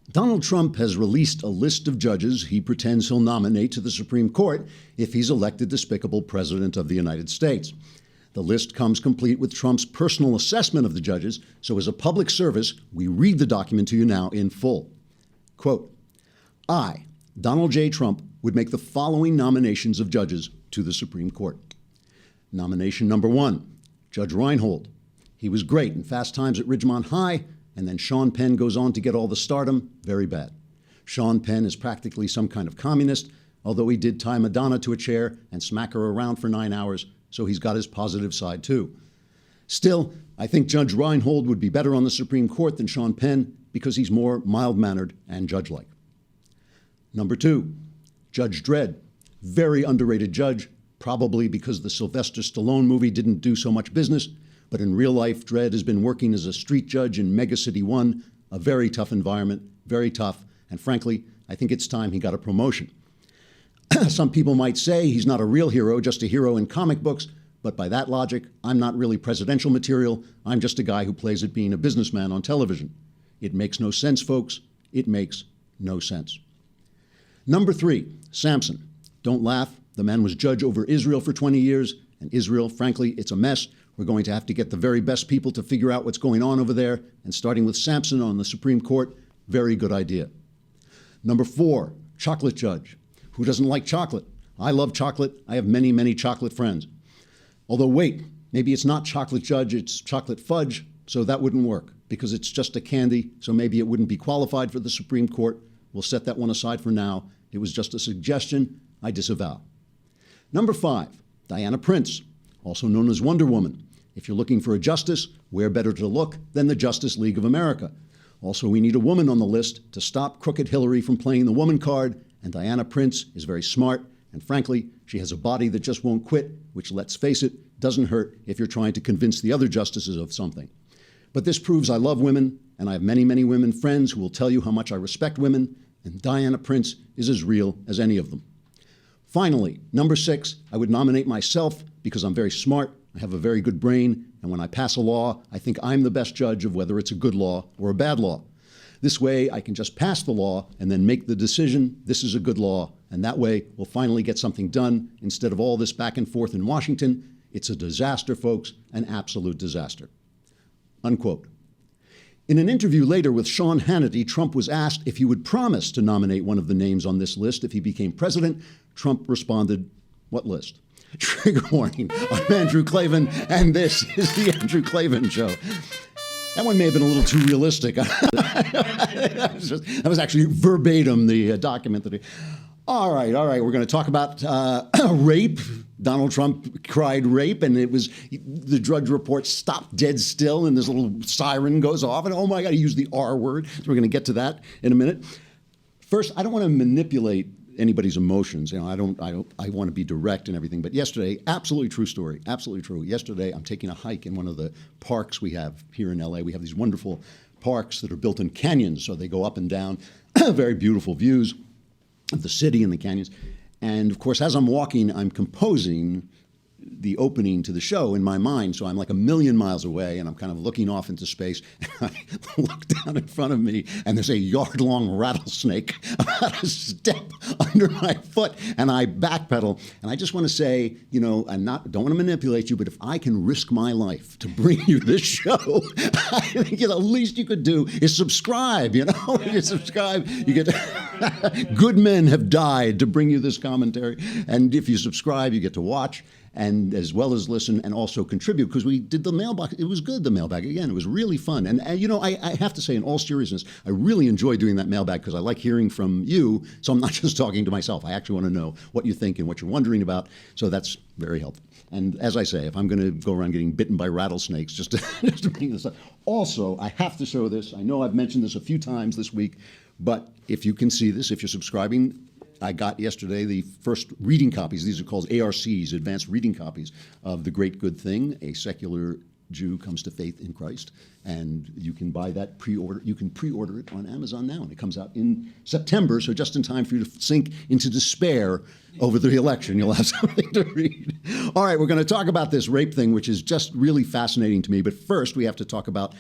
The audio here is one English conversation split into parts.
Donald Trump has released a list of judges he pretends he'll nominate to the Supreme Court if he's elected despicable President of the United States. The list comes complete with Trump's personal assessment of the judges, so as a public service, we read the document to you now in full. Quote, I, Donald J. Trump, would make the following nominations of judges to the Supreme Court. Nomination number 1, Judge Reinhold. He was great in Fast Times at Ridgemont High, and then Sean Penn goes on to get all the stardom. Very bad. Sean Penn is practically some kind of communist, although he did tie Madonna to a chair and smack her around for 9 hours, so he's got his positive side too. Still, I think Judge Reinhold would be better on the Supreme Court than Sean Penn because he's more mild-mannered and judge-like. Number 2, Judge Dredd. Very underrated judge, probably because the Sylvester Stallone movie didn't do so much business, but in real life, Dredd has been working as a street judge in Mega City 1, a very tough environment, very tough, and frankly, I think it's time he got a promotion. Some people might say he's not a real hero, just a hero in comic books, but by that logic, I'm not really presidential material. I'm just a guy who plays at being a businessman on television. It makes no sense, folks. It makes no sense. Number 3, Samson. Don't laugh. The man was judge over Israel for 20 years, and Israel, frankly, it's a mess. We're going to have to get the very best people to figure out what's going on over there, and starting with Samson on the Supreme Court, very good idea. Number 4, chocolate judge. Who doesn't like chocolate? I love chocolate. I have many, many chocolate friends. Although, wait, maybe it's not chocolate judge, it's chocolate fudge, so that wouldn't work because it's just a candy, so maybe it wouldn't be qualified for the Supreme Court. We'll set that one aside for now. It was just a suggestion. I disavow. Number 5, Diana Prince, also known as Wonder Woman. If you're looking for a justice, where better to look than the Justice League of America? Also, we need a woman on the list to stop crooked Hillary from playing the woman card, and Diana Prince is very smart, and frankly, she has a body that just won't quit, which, let's face it, doesn't hurt if you're trying to convince the other justices of something. But this proves I love women, and I have many, many women friends who will tell you how much I respect women, and Diana Prince is as real as any of them. Finally, number 6, I would nominate myself because I'm very smart, I have a very good brain, and when I pass a law, I think I'm the best judge of whether it's a good law or a bad law. This way, I can just pass the law and then make the decision, this is a good law, and that way we'll finally get something done instead of all this back and forth in Washington. It's a disaster, folks, an absolute disaster. Unquote. In an interview later with Sean Hannity, Trump was asked if he would promise to nominate one of the names on this list if he became president. Trump responded, what list? Trigger warning, I'm Andrew Klavan, and this is the Andrew Klavan Show. That one may have been a little too realistic. That was actually verbatim, the document that he... All right, we're going to talk about rape. Donald Trump cried rape, and it was, the Drudge Report stopped dead still, and this little siren goes off, and oh my God, he used the R word. So we're going to get to that in a minute. First, I don't want to manipulate anybody's emotions. You know, I want to be direct and everything. But yesterday, absolutely true story, absolutely true. Yesterday, I'm taking a hike in one of the parks we have here in LA. We have these wonderful parks that are built in canyons, so they go up and down, very beautiful views of the city and the canyons. And of course, as I'm walking, I'm composing the opening to the show in my mind. So I'm like a million miles away, and I'm kind of looking off into space. And I look down in front of me, and there's a yard-long rattlesnake about a step under my foot, and I backpedal. And I just want to say, you know, don't want to manipulate you, but if I can risk my life to bring you this show, I think the least you could do is subscribe. You know, if you subscribe, you get good men have died to bring you this commentary, and if you subscribe, you get to watch and as well as listen and also contribute, because we did the mailbag. It was good, the mailbag. Again, it was really fun. And you know, I have to say, in all seriousness, I really enjoy doing that mailbag because I like hearing from you. So I'm not just talking to myself. I actually want to know what you think and what you're wondering about. So that's very helpful. And as I say, if I'm going to go around getting bitten by rattlesnakes, just to bring this up. Also, I have to show this. I know I've mentioned this a few times this week, but if you can see this, if you're subscribing, I got yesterday the first reading copies. These are called ARCs, Advanced Reading Copies, of The Great Good Thing, a secular Jew comes to faith in Christ, and you can buy that pre-order. You can pre-order it on Amazon now, and it comes out in September, so just in time for you to sink into despair over the election. You'll have something to read. All right, we're going to talk about this rape thing, which is just really fascinating to me. But first, we have to talk about,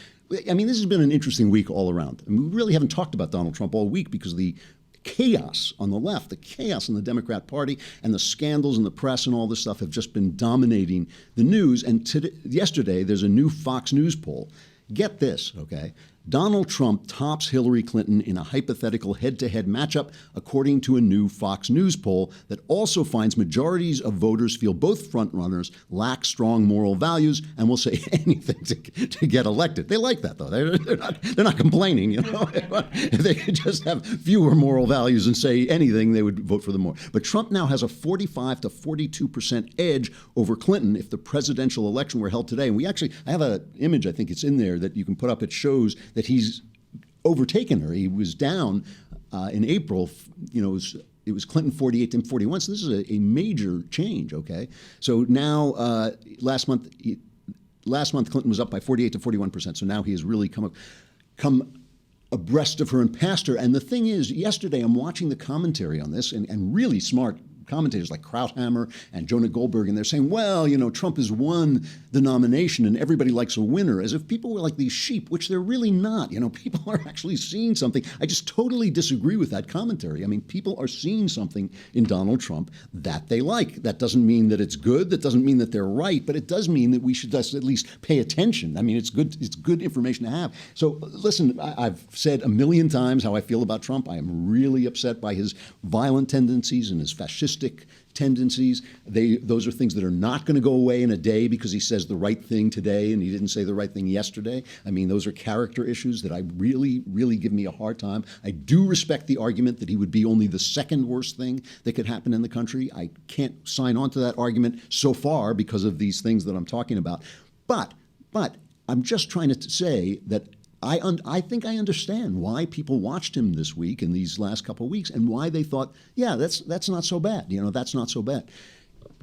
I mean, this has been an interesting week all around. I mean, we really haven't talked about Donald Trump all week because of the chaos on the left, the chaos in the Democrat Party, and the scandals in the press and all this stuff have just been dominating the news. And yesterday, there's a new Fox News poll. Get this, okay? Donald Trump tops Hillary Clinton in a hypothetical head-to-head matchup, according to a new Fox News poll that also finds majorities of voters feel both frontrunners lack strong moral values and will say anything to get elected. They like that, though. They're not complaining, you know. If they could just have fewer moral values and say anything, they would vote for them more. But Trump now has a 45 to 42% edge over Clinton if the presidential election were held today. And I have an image, I think it's in there, that you can put up. It shows that he's overtaken her. He was down in April. You know, it was Clinton 48 to 41. So this is a major change. Okay, so now last month Clinton was up by 48 to 41%. So now he has really come abreast of her and passed her. And the thing is, yesterday I'm watching the commentary on this, and really smart commentators like Krauthammer and Jonah Goldberg, and they're saying, well, you know, Trump has won the nomination and everybody likes a winner, as if people were like these sheep, which they're really not. You know, people are actually seeing something. I just totally disagree with that commentary. I mean, people are seeing something in Donald Trump that they like. That doesn't mean that it's good. That doesn't mean that they're right, but it does mean that we should just at least pay attention. I mean, it's good information to have. So listen, I've said a million times how I feel about Trump. I am really upset by his violent tendencies and his fascistic tendencies. Those are things that are not going to go away in a day because he says the right thing today and he didn't say the right thing yesterday. I mean, those are character issues that I really, really give me a hard time. I do respect the argument that he would be only the second worst thing that could happen in the country. I can't sign on to that argument so far because of these things that I'm talking about. But I'm just trying to say that I think I understand why people watched him this week in these last couple of weeks and why they thought, yeah, that's not so bad. You know, that's not so bad.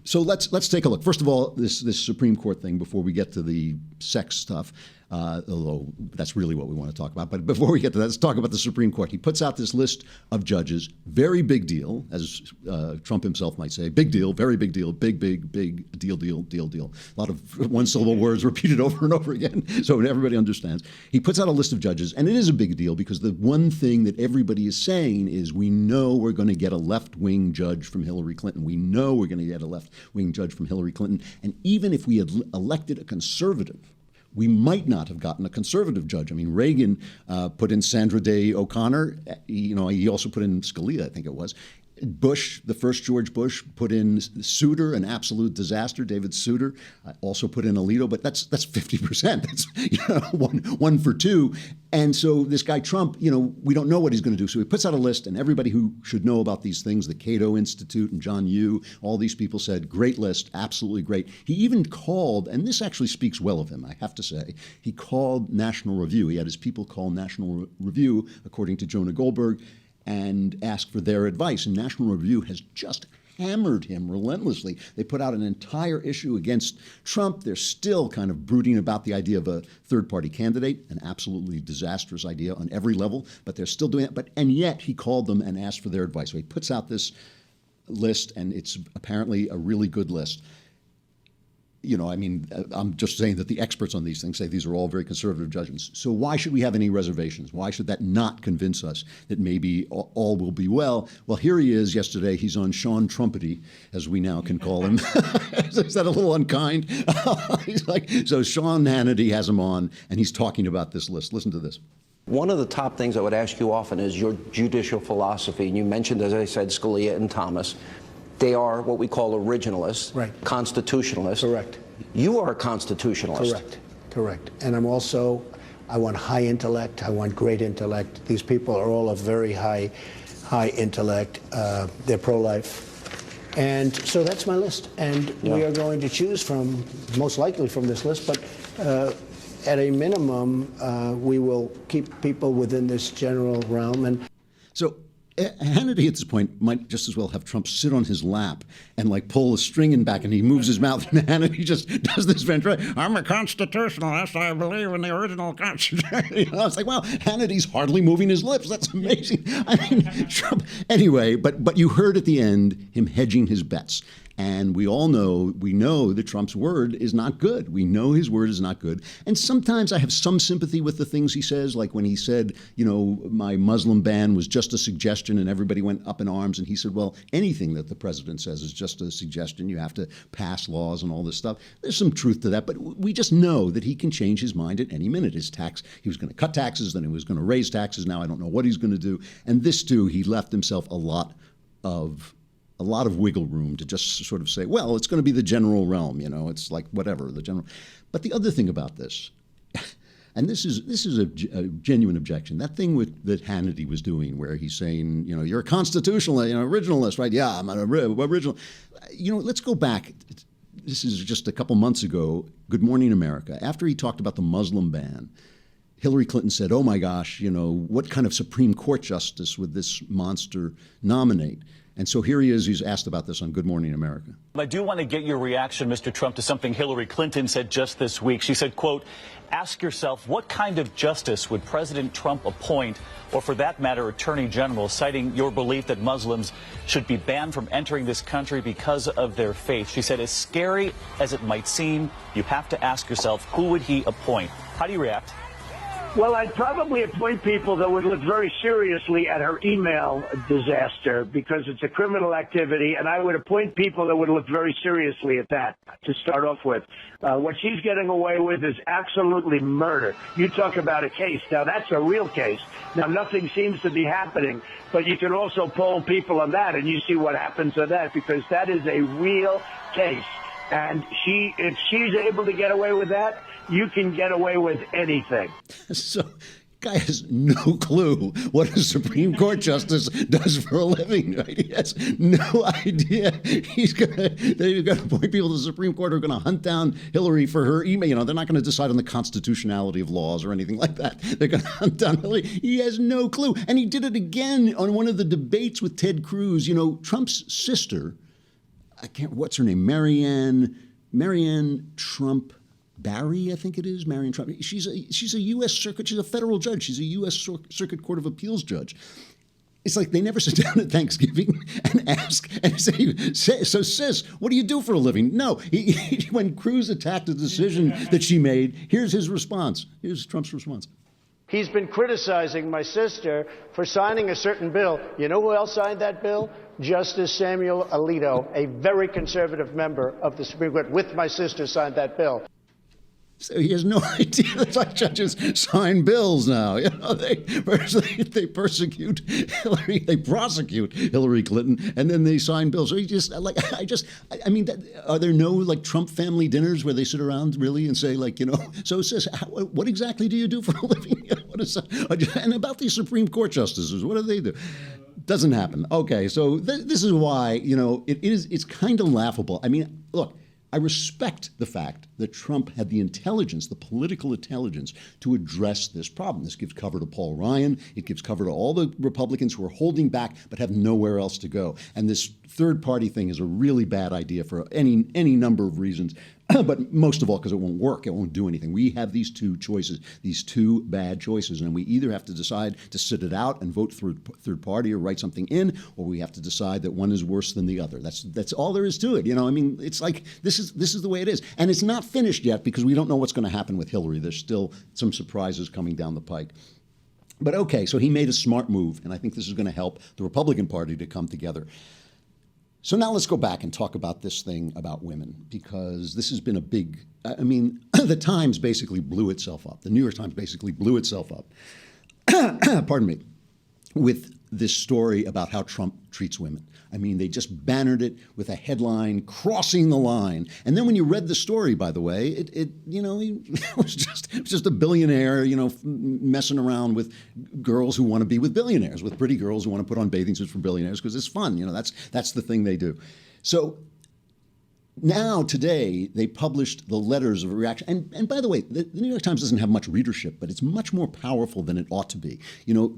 So let's take a look. First of all, this Supreme Court thing before we get to the sex stuff, although that's really what we want to talk about. But before we get to that, let's talk about the Supreme Court. He puts out this list of judges. Very big deal, as Trump himself might say. Big deal, very big deal, big deal. A lot of one-syllable words repeated over and over again, so everybody understands. He puts out a list of judges, and it is a big deal because the one thing that everybody is saying is we know we're going to get a left-wing judge from Hillary Clinton. We know we're going to get a left-wing judge from Hillary Clinton. And even if we had elected a conservative, we might not have gotten a conservative judge. I mean, Reagan put in Sandra Day O'Connor. You know, he also put in Scalia, I think it was. Bush, the first George Bush, put in Souter, an absolute disaster. David Souter also put in Alito, but that's 50%. That's one for two. And so this guy Trump, you know, we don't know what he's going to do. So he puts out a list, and everybody who should know about these things, the Cato Institute and John Yoo, all these people said, great list, absolutely great. He even called, and this actually speaks well of him, I have to say, he called National Review. He had his people call National Review, according to Jonah Goldberg, and ask for their advice. And National Review has just hammered him relentlessly. They put out an entire issue against Trump. They're still kind of brooding about the idea of a third-party candidate, an absolutely disastrous idea on every level, but they're still doing it. And yet he called them and asked for their advice. So he puts out this list, and it's apparently a really good list. You know, I mean, I'm just saying that the experts on these things say these are all very conservative judgments. So why should we have any reservations? Why should that not convince us that maybe all will be well? Well, here he is yesterday. He's on Sean Trumpety, as we now can call him. Is that a little unkind? He's like, so Sean Hannity has him on, and he's talking about this list. Listen to this. One of the top things I would ask you often is your judicial philosophy. And you mentioned, as I said, Scalia and Thomas. They are what we call originalists, right. Constitutionalists. Correct. You are a constitutionalist. Correct. And I'm also, I want high intellect. I want great intellect. These people are all of very high intellect. They're pro-life. And so that's my list. And we are going to choose from, most likely from this list, but at a minimum, we will keep people within this general realm. And so Hannity at this point might just as well have Trump sit on his lap and like pull a string in back, and he moves his mouth, and Hannity just does this ventriloquist. I'm a constitutionalist. I believe in the original Constitution. You know, it's like, wow, Hannity's hardly moving his lips. That's amazing. I mean, Trump. Anyway, but you heard at the end him hedging his bets. And we know that Trump's word is not good. We know his word is not good. And sometimes I have some sympathy with the things he says, like when he said, you know, my Muslim ban was just a suggestion, and everybody went up in arms. And he said, well, anything that the president says is just a suggestion. You have to pass laws and all this stuff. There's some truth to that, but we just know that he can change his mind at any minute. He was going to cut taxes, then he was going to raise taxes. Now I don't know what he's going to do. And this too, he left himself a lot of wiggle room to just sort of say, well, it's going to be the general realm, you know, it's like whatever, the general. But the other thing about this, and this is a genuine objection, that thing that Hannity was doing where he's saying, you know, you're a constitutionalist, you know, originalist, right? Yeah, I'm an original. You know, let's go back. This is just a couple months ago, Good Morning America. After he talked about the Muslim ban, Hillary Clinton said, oh my gosh, you know, what kind of Supreme Court justice would this monster nominate? And so here he is. He's asked about this on Good Morning America. I do want to get your reaction, Mr. Trump, to something Hillary Clinton said just this week. She said, quote, ask yourself, what kind of justice would President Trump appoint, or for that matter, Attorney General, citing your belief that Muslims should be banned from entering this country because of their faith? She said, as scary as it might seem, you have to ask yourself, who would he appoint? How do you react? Well, I'd probably appoint people that would look very seriously at her email disaster because it's a criminal activity, and I would appoint people that would look very seriously at that to start off with. What she's getting away with is absolutely murder. You talk about a case. Now, that's a real case. Now, nothing seems to be happening, but you can also poll people on that, and you see what happens on that because that is a real case. And if she's able to get away with that, you can get away with anything. So, guy has no clue what a Supreme Court justice does for a living. Right? He has no idea. They're going to appoint people to the Supreme Court who are going to hunt down Hillary for her email. You know, they're not going to decide on the constitutionality of laws or anything like that. They're going to hunt down Hillary. He has no clue. And he did it again on one of the debates with Ted Cruz. You know, Trump's sister, what's her name? Marianne Trump Barry, I think it is, Marianne Trump. She's a U.S. Circuit, she's a federal judge. She's a U.S. Circuit Court of Appeals judge. It's like they never sit down at Thanksgiving and ask and say, so sis, what do you do for a living? No, when Cruz attacked the decision that she made, here's his response. Here's Trump's response. He's been criticizing my sister for signing a certain bill. You know who else signed that bill? Justice Samuel Alito, a very conservative member of the Supreme Court, with my sister signed that bill. So he has no idea that like judges sign bills now. You know, they persecute Hillary, they prosecute Hillary Clinton, and then they sign bills. So I mean, are there no like Trump family dinners where they sit around really and say like, you know, so sis, what exactly do you do for a living? You know, what is that? And about these Supreme Court justices, what do they do? Doesn't happen. Okay, so this is why, you know, it's kind of laughable. I mean, look. I respect the fact that Trump had the intelligence, the political intelligence, to address this problem. This gives cover to Paul Ryan. It gives cover to all the Republicans who are holding back but have nowhere else to go. And this third-party thing is a really bad idea for any number of reasons, but most of all because it won't work. It won't do anything. We have these two choices, these two bad choices, and we either have to decide to sit it out and vote through third party or write something in, or we have to decide that one is worse than the other. That's all there is to it. You know, I mean, it's like this is the way it is, and it's not finished yet because we don't know what's going to happen with Hillary. There's still some surprises coming down the pike. But okay, so he made a smart move, and I think this is going to help the Republican Party to come together. So now let's go back and talk about this thing about women, because this has been a big, I mean, the Times basically blew itself up. The New York Times basically blew itself up, pardon me, with this story about how Trump treats women. I mean, they just bannered it with a headline, crossing the line. And then when you read the story, by the way, it you know, it was just a billionaire, you know, messing around with girls who want to be with billionaires, with pretty girls who want to put on bathing suits for billionaires because it's fun. You know, that's the thing they do. So Now, today, they published the letters of reaction. And by the way, the New York Times doesn't have much readership, but it's much more powerful than it ought to be. You know,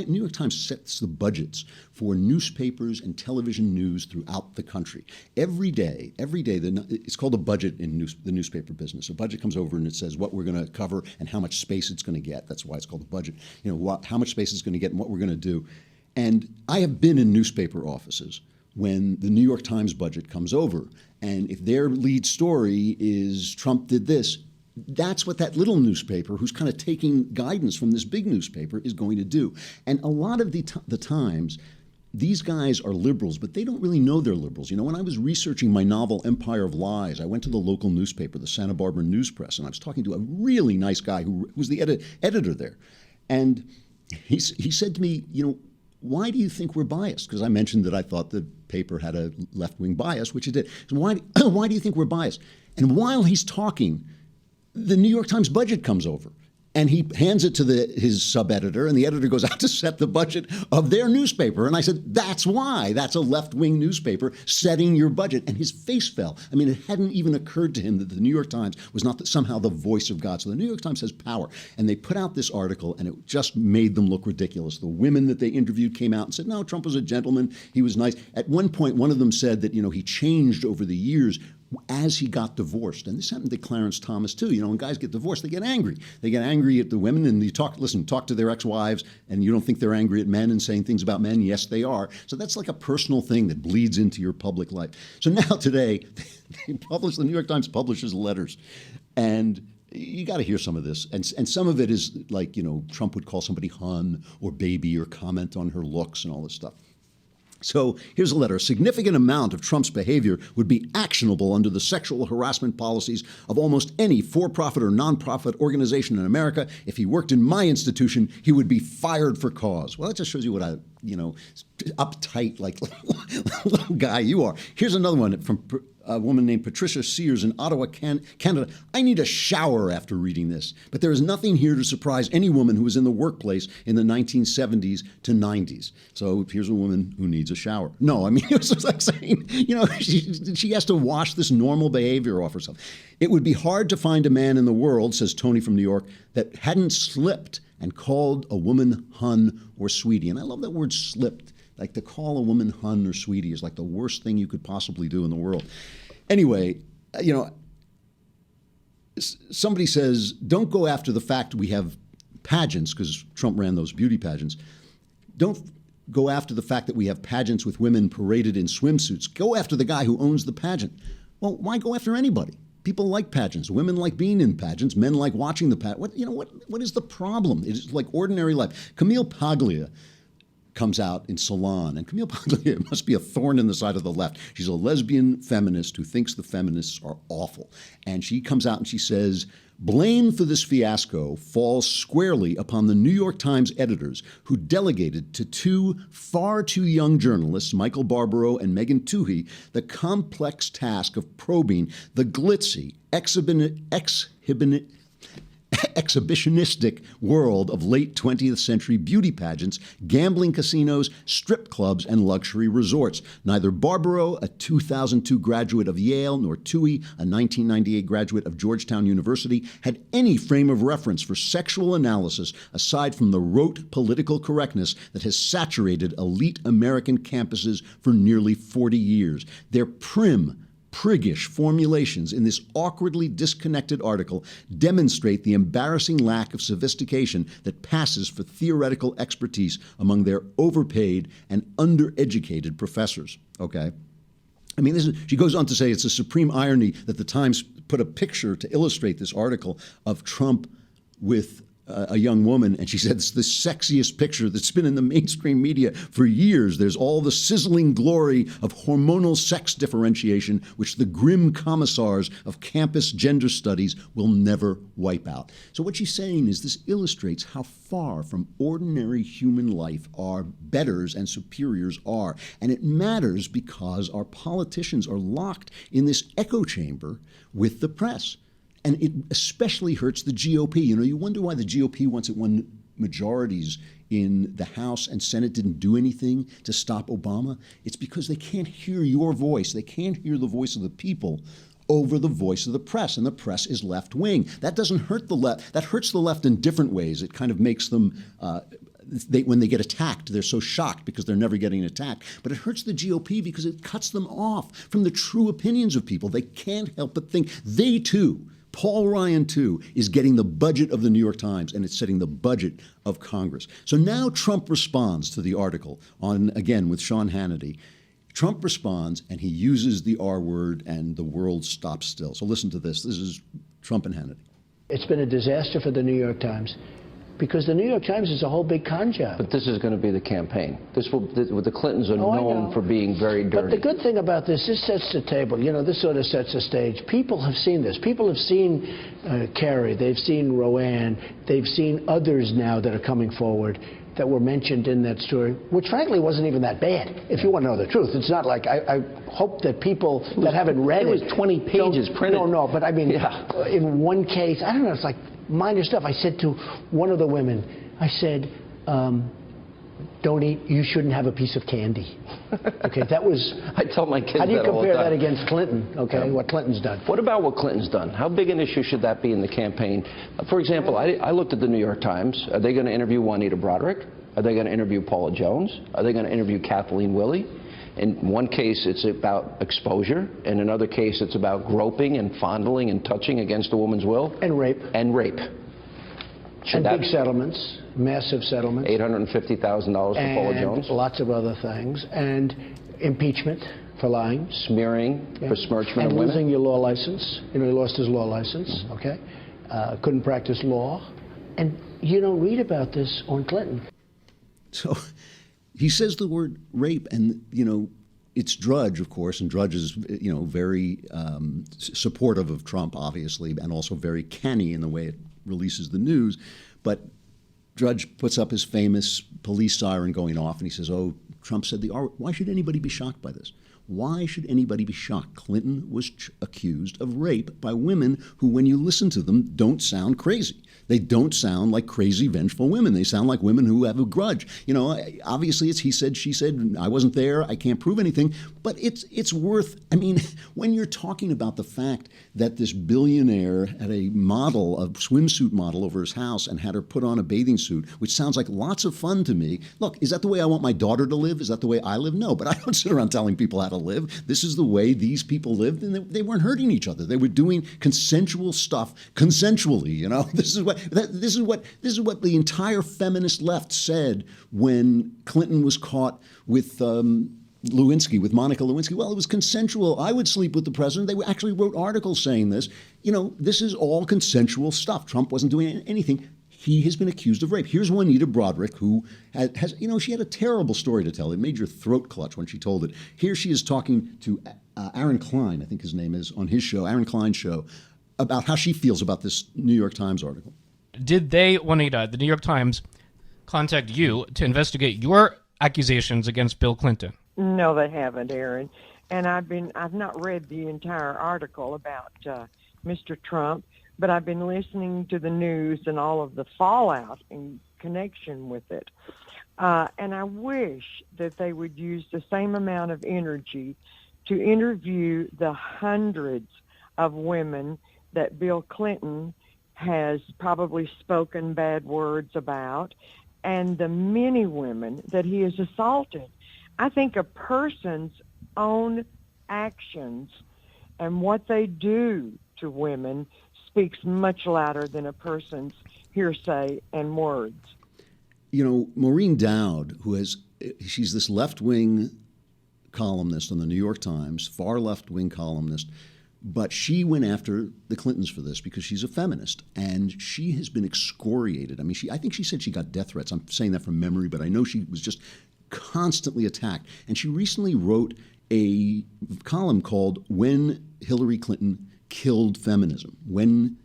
New York Times sets the budgets for newspapers and television news throughout the country. Every day, it's called a budget in the newspaper business. A budget comes over and it says what we're going to cover and how much space it's going to get. That's why it's called a budget. You know, how much space it's going to get and what we're going to do. And I have been in newspaper offices when the New York Times budget comes over. And if their lead story is Trump did this, that's what that little newspaper, who's kind of taking guidance from this big newspaper, is going to do. And a lot of the times, these guys are liberals, but they don't really know they're liberals. You know, when I was researching my novel Empire of Lies, I went to the local newspaper, the Santa Barbara News Press, and I was talking to a really nice guy who was the editor there. And he said to me, you know, why do you think we're biased? Because I mentioned that I thought the paper had a left-wing bias, which it did. So why do you think we're biased? And while he's talking, the New York Times budget comes over. And he hands it to his sub-editor, and the editor goes out to set the budget of their newspaper. And I said, that's why. That's a left-wing newspaper setting your budget. And his face fell. I mean, it hadn't even occurred to him that the New York Times was not somehow the voice of God. So the New York Times has power. And they put out this article, and it just made them look ridiculous. The women that they interviewed came out and said, no, Trump was a gentleman. He was nice. At one point, one of them said that, you know, he changed over the years as he got divorced. And this happened to Clarence Thomas, too. You know, when guys get divorced, they get angry. They get angry at the women, and you talk to their ex-wives, and you don't think they're angry at men and saying things about men. Yes, they are. So that's like a personal thing that bleeds into your public life. So now today, the New York Times publishes letters. And you got to hear some of this. And some of it is like, you know, Trump would call somebody hun or baby or comment on her looks and all this stuff. So here's a letter. A significant amount of Trump's behavior would be actionable under the sexual harassment policies of almost any for-profit or nonprofit organization in America. If he worked in my institution, he would be fired for cause. Well, that just shows you what uptight, like, little guy you are. Here's another one from a woman named Patricia Sears in Ottawa, Canada. I need a shower after reading this, but there is nothing here to surprise any woman who was in the workplace in the 1970s to 90s. So here's a woman who needs a shower. No, I mean, it was like saying, you know, she has to wash this normal behavior off herself. It would be hard to find a man in the world, says Tony from New York, that hadn't slipped and called a woman hun or sweetie. And I love that word slipped. Like, to call a woman hun or sweetie is like the worst thing you could possibly do in the world. Anyway, you know, somebody says, don't go after the fact we have pageants, because Trump ran those beauty pageants. Don't go after the fact that we have pageants with women paraded in swimsuits. Go after the guy who owns the pageant. Well, why go after anybody? People like pageants. Women like being in pageants. Men like watching the pageant. What is the problem? It's like ordinary life. Camille Paglia comes out in Salon, and Camille Paglia must be a thorn in the side of the left. She's a lesbian feminist who thinks the feminists are awful. And she comes out and she says, blame for this fiasco falls squarely upon the New York Times editors who delegated to two far too young journalists, Michael Barbaro and Megan Twohey, the complex task of probing the glitzy, exhibitionistic world of late 20th century beauty pageants, gambling casinos, strip clubs, and luxury resorts. Neither Barbaro, a 2002 graduate of Yale, nor Toohey, a 1998 graduate of Georgetown University, had any frame of reference for sexual analysis aside from the rote political correctness that has saturated elite American campuses for nearly 40 years. Their prim, priggish formulations in this awkwardly disconnected article demonstrate the embarrassing lack of sophistication that passes for theoretical expertise among their overpaid and undereducated professors. Okay? I mean, she goes on to say it's a supreme irony that the Times put a picture to illustrate this article of Trump with a young woman, and she said it's the sexiest picture that's been in the mainstream media for years. There's all the sizzling glory of hormonal sex differentiation, which the grim commissars of campus gender studies will never wipe out. So what she's saying is this illustrates how far from ordinary human life our betters and superiors are. And it matters because our politicians are locked in this echo chamber with the press. And it especially hurts the GOP. You know, you wonder why the GOP, once it won majorities in the House and Senate didn't do anything to stop Obama, it's because they can't hear your voice. They can't hear the voice of the people over the voice of the press, and the press is left-wing. That doesn't hurt the left. That hurts the left in different ways. It kind of makes them, when they get attacked, they're so shocked because they're never getting attacked. But it hurts the GOP because it cuts them off from the true opinions of people. They can't help but think. They, too, Paul Ryan, too, is getting the budget of the New York Times, and it's setting the budget of Congress. So now Trump responds to the article on, again, with Sean Hannity. Trump responds, and he uses the R word, and the world stops still. So listen to this. This is Trump and Hannity. It's been a disaster for the New York Times because the New York Times is a whole big con job. But this is going to be the campaign. The Clintons are known for being very dirty. But the good thing about this sets the table. You know, this sort of sets the stage. People have seen this. People have seen Kerry. They've seen Roanne. They've seen others now that are coming forward that were mentioned in that story, which frankly wasn't even that bad, if you want to know the truth. It's not like, I hope that people that haven't read it. It was 20 pages printed. No, but I mean, in one case, I don't know, it's like minor stuff. I said to one of the women, I said, don't eat, you shouldn't have a piece of candy. Okay, that was... I tell my kids that all the time. How do you compare that against Clinton, okay, what Clinton's done? What about what Clinton's done? How big an issue should that be in the campaign? For example, I looked at the New York Times. Are they going to interview Juanita Broderick? Are they going to interview Paula Jones? Are they going to interview Kathleen Willey? In one case, it's about exposure. In another case, it's about groping and fondling and touching against a woman's will. And rape. And rape. And big settlements, massive settlements. $850,000 for Paula Jones. And lots of other things. And impeachment for lying. Smearing, besmirchment of women. And losing your law license. You know, he lost his law license, okay? Couldn't practice law. And you don't read about this on Clinton. So he says the word rape, and, you know, it's Drudge, of course, and Drudge is, you know, very supportive of Trump, obviously, and also very canny in the way it releases the news. But Drudge puts up his famous police siren going off, and he says, oh, Trump said the R. Why should anybody be shocked by this? Why should anybody be shocked? Clinton was accused of rape by women who, when you listen to them, don't sound crazy. They don't sound like crazy, vengeful women. They sound like women who have a grudge. You know, obviously it's he said, she said, I wasn't there, I can't prove anything. But it's worth, I mean, when you're talking about the fact that this billionaire had a model, a swimsuit model over his house and had her put on a bathing suit, which sounds like lots of fun to me. Look, is that the way I want my daughter to live? Is that the way I live? No, but I don't sit around telling people how to live. This is the way these people lived, and they weren't hurting each other. They were doing consensual stuff consensually, you know? This is what the entire feminist left said when Clinton was caught with Lewinsky, with Monica Lewinsky. Well, it was consensual. I would sleep with the president. They actually wrote articles saying this. You know, this is all consensual stuff. Trump wasn't doing anything. He has been accused of rape. Here's Juanita Broderick, who has, you know, she had a terrible story to tell. It made your throat clutch when she told it. Here she is talking to Aaron Klein, I think his name is, on his show, Aaron Klein's show, about how she feels about this New York Times article. Did they, Juanita, the New York Times, contact you to investigate your accusations against Bill Clinton? No, they haven't, Aaron. And I've not read the entire article about Mr. Trump, but I've been listening to the news and all of the fallout in connection with it. And I wish that they would use the same amount of energy to interview the hundreds of women that Bill Clinton has probably spoken bad words about, and the many women that he has assaulted. I think a person's own actions and what they do to women speaks much louder than a person's hearsay and words. You know, Maureen Dowd, she's this left-wing columnist on the New York Times, far left-wing columnist, but she went after the Clintons for this because she's a feminist, and she has been excoriated. I mean, I think she said she got death threats. I'm saying that from memory, but I know she was just constantly attacked. And she recently wrote a column called When Hillary Clinton Killed Feminism, when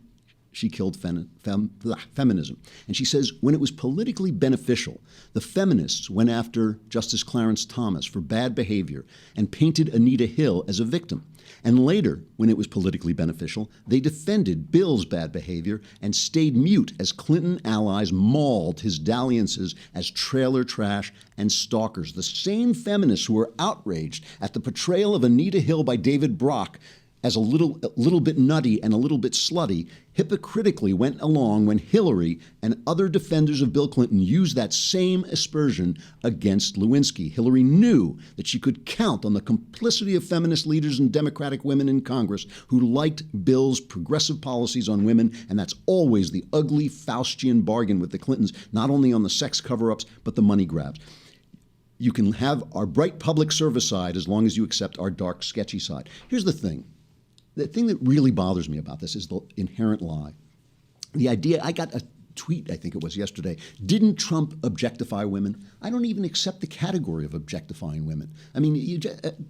she killed feminism. And she says, when it was politically beneficial, the feminists went after Justice Clarence Thomas for bad behavior and painted Anita Hill as a victim. And later, when it was politically beneficial, they defended Bill's bad behavior and stayed mute as Clinton allies mauled his dalliances as trailer trash and stalkers. The same feminists who were outraged at the portrayal of Anita Hill by David Brock as a little bit nutty and a little bit slutty, hypocritically went along when Hillary and other defenders of Bill Clinton used that same aspersion against Lewinsky. Hillary knew that she could count on the complicity of feminist leaders and Democratic women in Congress who liked Bill's progressive policies on women, and that's always the ugly Faustian bargain with the Clintons, not only on the sex cover-ups, but the money grabs. You can have our bright public service side as long as you accept our dark, sketchy side. Here's the thing. The thing that really bothers me about this is the inherent lie. The idea, I got a tweet, I think it was yesterday, didn't Trump objectify women? I don't even accept the category of objectifying women. I mean,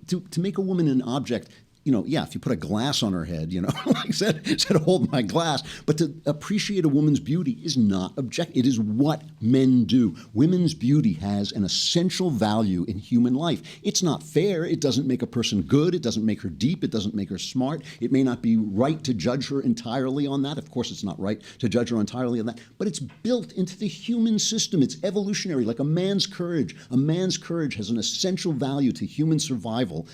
to make a woman an object, yeah, if you put a glass on her head, like said, hold my glass. But to appreciate a woman's beauty is not objective. It is what men do. Women's beauty has an essential value in human life. It's not fair. It doesn't make a person good. It doesn't make her deep. It doesn't make her smart. It may not be right to judge her entirely on that. Of course, it's not right to judge her entirely on that. But it's built into the human system. It's evolutionary, like a man's courage. A man's courage has an essential value to human survival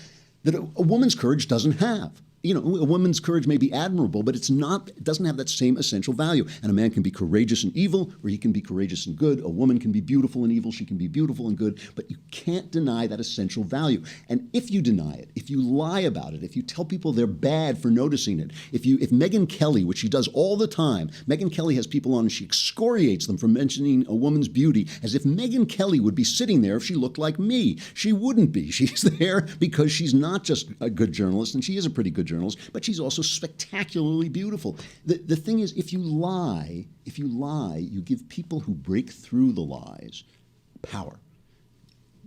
that a woman's courage doesn't have. A woman's courage may be admirable, but it doesn't have that same essential value. And a man can be courageous and evil, or he can be courageous and good. A woman can be beautiful and evil. She can be beautiful and good. But you can't deny that essential value. And if you deny it, if you lie about it, if you tell people they're bad for noticing it, if Megyn Kelly, which she does all the time, Megyn Kelly has people on and she excoriates them for mentioning a woman's beauty, as if Megyn Kelly would be sitting there if she looked like me. She wouldn't be. She's there because she's not just a good journalist, and she is a pretty good journalist, but she's also spectacularly beautiful. The thing is, if you lie, you give people who break through the lies power.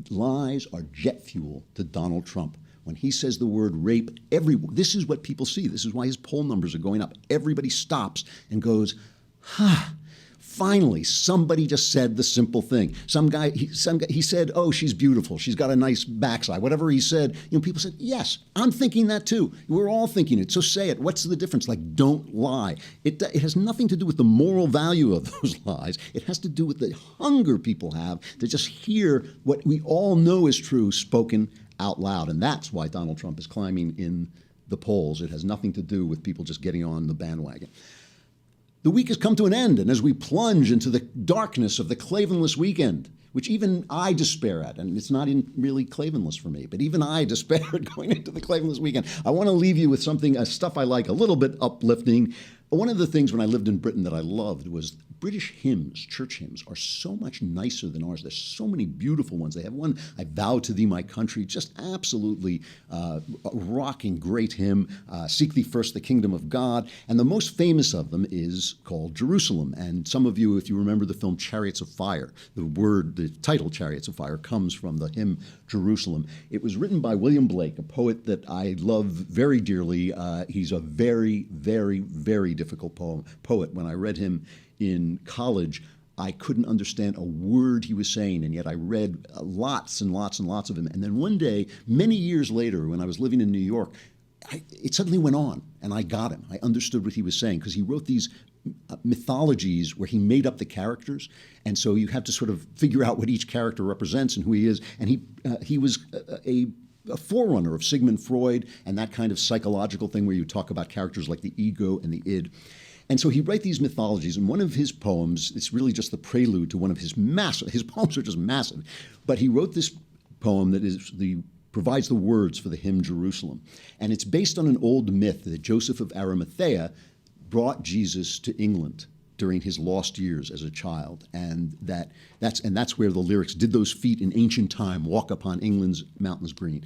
Lies are jet fuel to Donald Trump. When he says the word rape, this is what people see. This is why his poll numbers are going up. Everybody stops and goes, finally, somebody just said the simple thing. Some guy, he said, oh, she's beautiful. She's got a nice backside. Whatever he said, people said, yes, I'm thinking that too. We're all thinking it. So say it. What's the difference? Like, don't lie. It has nothing to do with the moral value of those lies. It has to do with the hunger people have to just hear what we all know is true spoken out loud. And that's why Donald Trump is climbing in the polls. It has nothing to do with people just getting on the bandwagon. The week has come to an end, and as we plunge into the darkness of the Klavanless weekend, which even I despair at, and it's not really Klavanless for me, but even I despair at going into the Klavanless weekend, I want to leave you with something, stuff I like, a little bit uplifting. One of the things when I lived in Britain that I loved was British hymns, church hymns, are so much nicer than ours. There's so many beautiful ones. They have one, I Vow to Thee, My Country, just absolutely rocking great hymn, Seek Thee First, the Kingdom of God. And the most famous of them is called Jerusalem. And some of you, if you remember the film Chariots of Fire, the title Chariots of Fire comes from the hymn Jerusalem. It was written by William Blake, a poet that I love very dearly. He's a very, very, very difficult poet. When I read him in college, I couldn't understand a word he was saying, and yet I read lots and lots and lots of him. And then one day, many years later, when I was living in New York, it suddenly went on, and I got him. I understood what he was saying, because he wrote these mythologies where he made up the characters, and so you have to sort of figure out what each character represents and who he is. And he was a forerunner of Sigmund Freud and that kind of psychological thing where you talk about characters like the ego and the id. And so he writes these mythologies, and one of his poems, it's really just the prelude to one of his poems are just massive, but he wrote this poem that provides the words for the hymn Jerusalem. And it's based on an old myth that Joseph of Arimathea brought Jesus to England during his lost years as a child. And that's where the lyrics, did those feet in ancient time walk upon England's mountains green.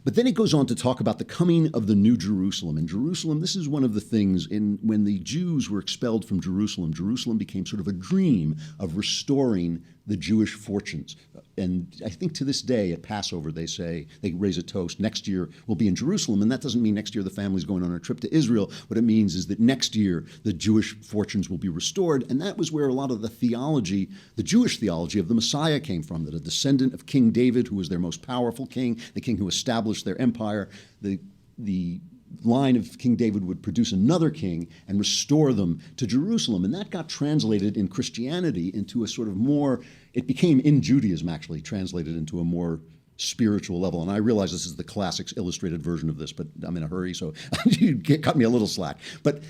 But then it goes on to talk about the coming of the New Jerusalem. And Jerusalem, this is one of the things, when the Jews were expelled from Jerusalem, Jerusalem became sort of a dream of restoring the Jewish fortunes. And I think to this day at Passover they say, they raise a toast, next year we'll be in Jerusalem. And that doesn't mean next year the family's going on a trip to Israel. What it means is that next year the Jewish fortunes will be restored. And that was where a lot of the theology, the Jewish theology of the Messiah came from, that a descendant of King David, who was their most powerful king, the king who established their empire, the line of King David would produce another king and restore them to Jerusalem. And that got translated in Christianity into a sort of more, it became in Judaism actually translated into a more spiritual level. And I realize this is the classics illustrated version of this, but I'm in a hurry, so you cut me a little slack. But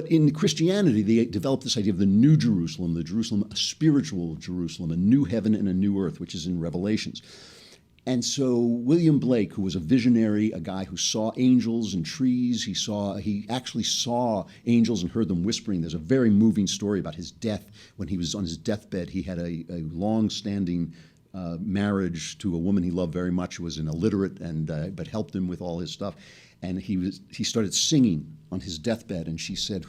in Christianity, they developed this idea of the new Jerusalem, a spiritual Jerusalem, a new heaven and a new earth, which is in Revelations. And so William Blake, who was a visionary, a guy who saw angels in trees, he actually saw angels and heard them whispering. There's a very moving story about his death. When he was on his deathbed, he had a long-standing marriage to a woman he loved very much, who was an illiterate but helped him with all his stuff. And he started singing on his deathbed, and she said,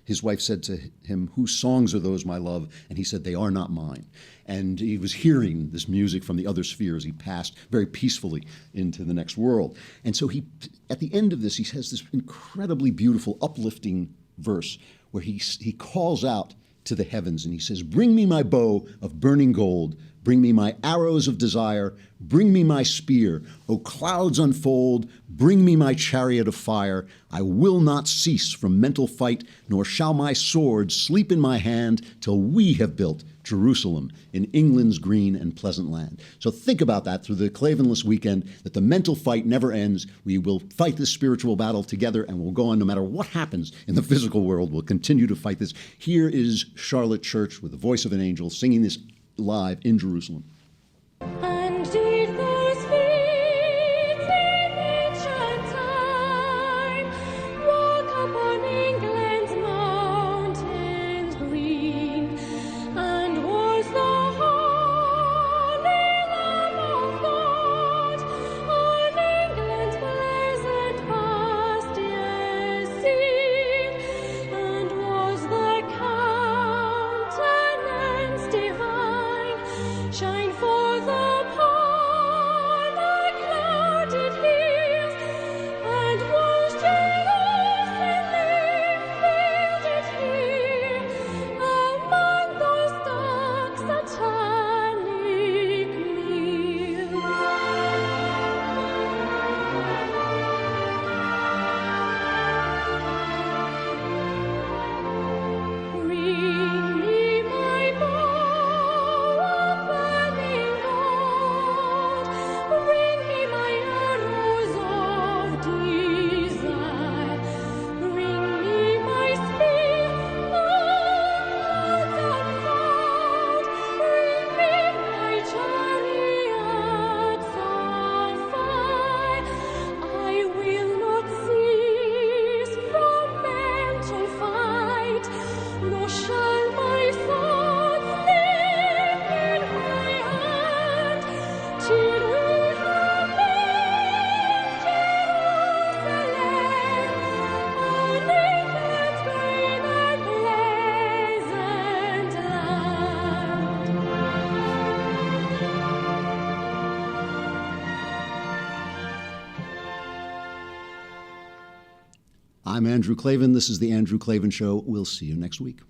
his wife said to him, "Whose songs are those, my love?" And he said, "They are not mine." And he was hearing this music from the other spheres. He passed very peacefully into the next world. And so at the end of this, he has this incredibly beautiful, uplifting verse where he calls out to the heavens and he says, "Bring me my bow of burning gold, bring me my arrows of desire, bring me my spear. O clouds unfold, bring me my chariot of fire. I will not cease from mental fight, nor shall my sword sleep in my hand till we have built Jerusalem in England's green and pleasant land." So think about that through the Klavanless weekend, that the mental fight never ends. We will fight this spiritual battle together, and we'll go on no matter what happens in the physical world. We'll continue to fight this. Here is Charlotte Church with the voice of an angel singing this live in Jerusalem. And did those feet in ancient time walk upon England's mountains green? And was the holy Lamb of God on England's pleasant pastures seen? And was the countenance divine shine forth upon a clouded hills? And was Jerusalem builded here among those dark satanic meals? Bring me my bow of burning gold, bring me my arrows of desire, bring me my spear, clouds unfold, bring me my chariots of fire. I will not cease from mental fight, nor shall my sword slip in my hand, till we have built Jerusalem on England's green and pleasant land. I'm Andrew Klavan. This is The Andrew Klavan Show. We'll see you next week.